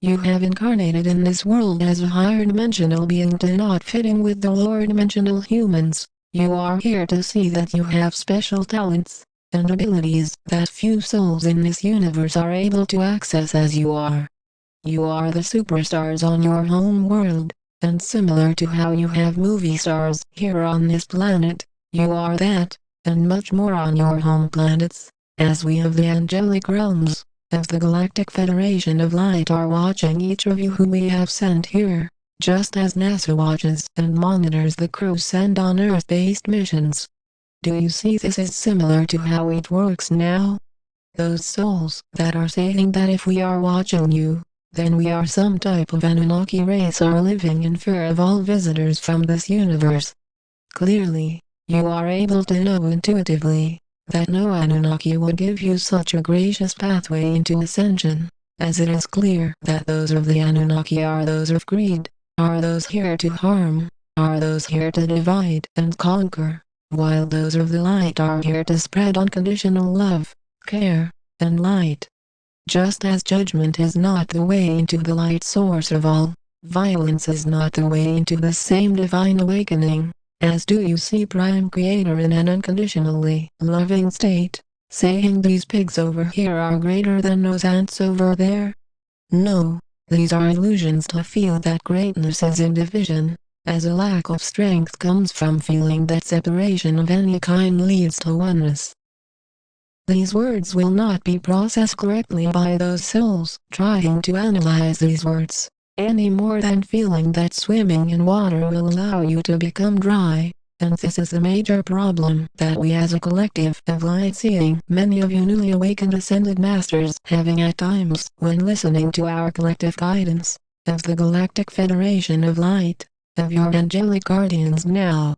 You have incarnated in this world as a higher dimensional being not fitting with the lower dimensional humans. You are here to see that you have special talents and abilities that few souls in this universe are able to access as you are. You are the superstars on your home world, and similar to how you have movie stars here on this planet, you are that, and much more on your home planets, as we of the angelic realms of the Galactic Federation of Light are watching each of you who we have sent here, just as NASA watches and monitors the crews sent on Earth-based missions. Do you see this is similar to how it works now? Those souls that are saying that if we are watching you, then we are some type of Anunnaki race are living in fear of all visitors from this universe. Clearly, you are able to know intuitively that no Anunnaki would give you such a gracious pathway into ascension, as it is clear that those of the Anunnaki are those of greed, are those here to harm, are those here to divide and conquer, while those of the light are here to spread unconditional love, care, and light. Just as judgment is not the way into the light source of all, violence is not the way into the same divine awakening. As do you see Prime Creator in an unconditionally loving state, saying these pigs over here are greater than those ants over there? No, these are illusions to feel that greatness is in division, as a lack of strength comes from feeling that separation of any kind leads to oneness. These words will not be processed correctly by those souls trying to analyze these words, any more than feeling that swimming in water will allow you to become dry, and this is the major problem that we as a collective of light-seeing many of you newly awakened ascended masters having at times when listening to our collective guidance of the Galactic Federation of Light, of your angelic guardians now.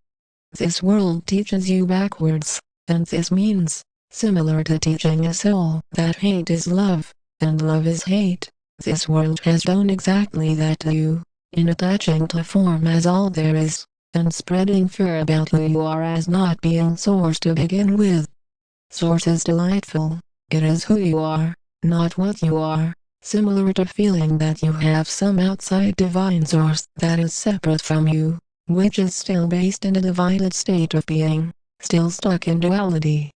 This world teaches you backwards, and this means, similar to teaching a soul that hate is love, and love is hate. This world has done exactly that to you, in attaching to form as all there is, and spreading fear about who you are as not being source to begin with. Source is delightful, it is who you are, not what you are, similar to feeling that you have some outside divine source that is separate from you, which is still based in a divided state of being, still stuck in duality.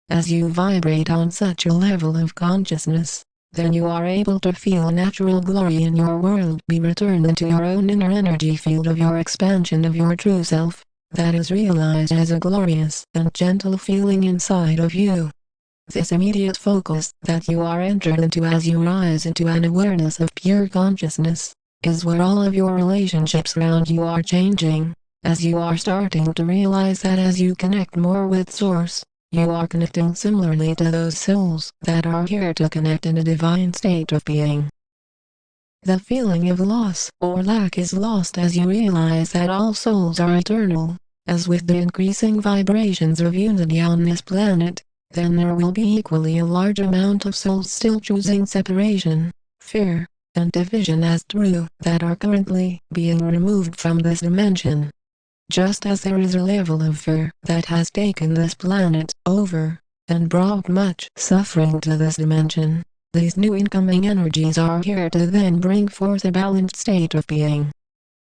As you vibrate on such a level of consciousness, then you are able to feel natural glory in your world be returned into your own inner energy field of your expansion of your true self, that is realized as a glorious and gentle feeling inside of you. This immediate focus that you are entered into as you rise into an awareness of pure consciousness, is where all of your relationships around you are changing, as you are starting to realize that as you connect more with Source, you are connecting similarly to those souls that are here to connect in a divine state of being. The feeling of loss or lack is lost as you realize that all souls are eternal, as with the increasing vibrations of unity on this planet, then there will be equally a large amount of souls still choosing separation, fear, and division as true that are currently being removed from this dimension. Just as there is a level of fear that has taken this planet over, and brought much suffering to this dimension, these new incoming energies are here to then bring forth a balanced state of being.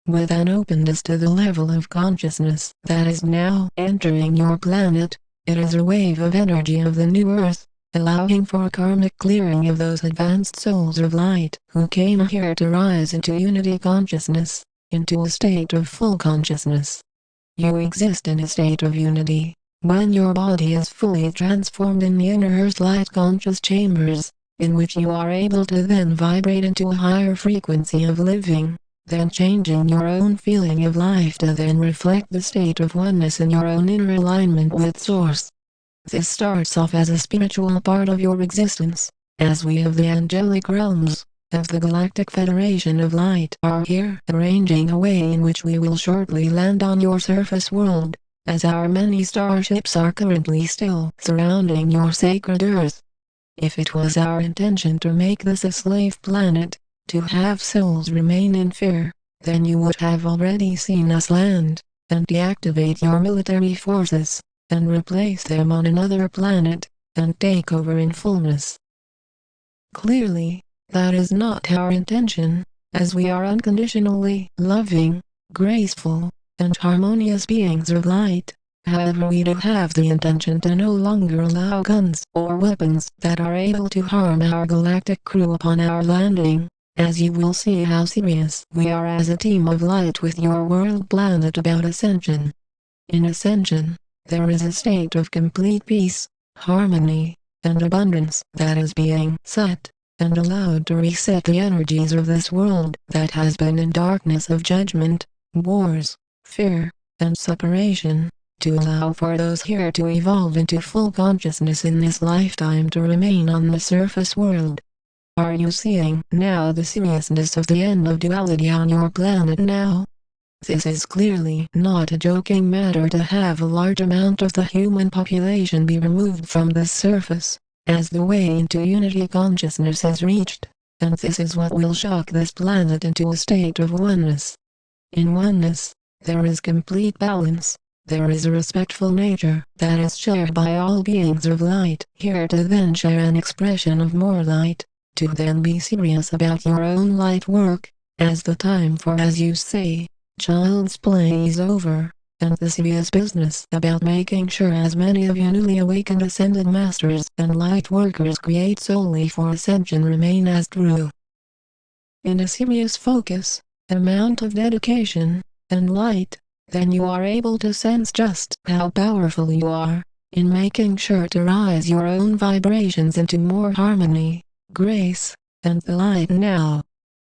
With an openness to the level of consciousness that is now entering your planet, it is a wave of energy of the new earth, allowing for karmic clearing of those advanced souls of light who came here to rise into unity consciousness, into a state of full consciousness. You exist in a state of unity, when your body is fully transformed in the inner earth light conscious chambers, in which you are able to then vibrate into a higher frequency of living, then changing your own feeling of life to then reflect the state of oneness in your own inner alignment with Source. This starts off as a spiritual part of your existence, as we of the angelic realms of the Galactic Federation of Light are here arranging a way in which we will shortly land on your surface world, as our many starships are currently still surrounding your sacred Earth. If it was our intention to make this a slave planet, to have souls remain in fear, then you would have already seen us land, and deactivate your military forces, and replace them on another planet, and take over in fullness. Clearly, That is not our intention, as we are unconditionally loving, graceful, and harmonious beings of light. However, we do have the intention to no longer allow guns or weapons that are able to harm our galactic crew upon our landing, as you will see how serious we are as a team of light with your world planet about ascension. In ascension, there is a state of complete peace, harmony, and abundance that is being set and allowed to reset the energies of this world that has been in darkness of judgment, wars, fear, and separation, to allow for those here to evolve into full consciousness in this lifetime to remain on the surface world. Are you seeing now the seriousness of the end of duality on your planet now? This is clearly not a joking matter to have a large amount of the human population be removed from the surface, as the way into unity consciousness is reached, and this is what will shock this planet into a state of oneness. In oneness, there is complete balance. There is a respectful nature that is shared by all beings of light, here to then share an expression of more light, to then be serious about your own light work, as the time for, as you say, child's play is over, and the serious business about making sure as many of you newly awakened ascended masters and light workers create solely for ascension remain as true. In a serious focus, amount of dedication, and light, then you are able to sense just how powerful you are, in making sure to rise your own vibrations into more harmony, grace, and the light now.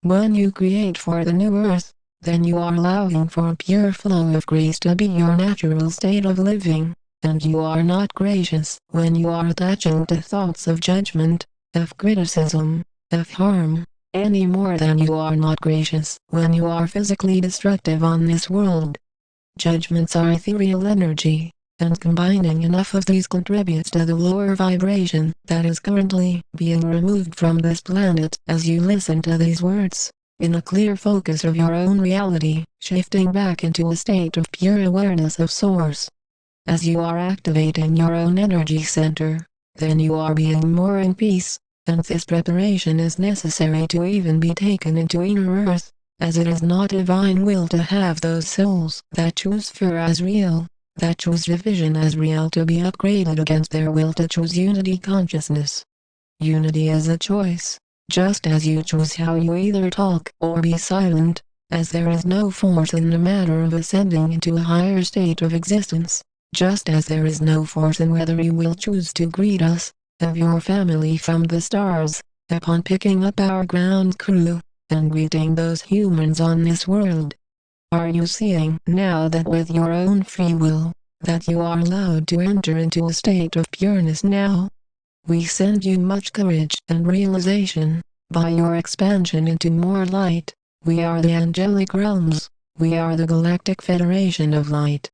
When you create for the new earth, then you are allowing for a pure flow of grace to be your natural state of living, and you are not gracious when you are attaching to thoughts of judgment, of criticism, of harm, any more than you are not gracious when you are physically destructive on this world. Judgments are ethereal energy, and combining enough of these contributes to the lower vibration that is currently being removed from this planet as you listen to these words, in a clear focus of your own reality, shifting back into a state of pure awareness of Source. As you are activating your own energy center, then you are being more in peace, and this preparation is necessary to even be taken into inner earth, as it is not divine will to have those souls that choose fear as real, that choose division as real to be upgraded against their will to choose unity consciousness. Unity is a choice, just as you choose how you either talk or be silent, as there is no force in the matter of ascending into a higher state of existence, just as there is no force in whether you will choose to greet us, of your family from the stars, upon picking up our ground crew, and greeting those humans on this world. Are you seeing now that with your own free will, that you are allowed to enter into a state of pureness now? We send you much courage and realization, by your expansion into more light. We are the angelic realms, we are the Galactic Federation of Light.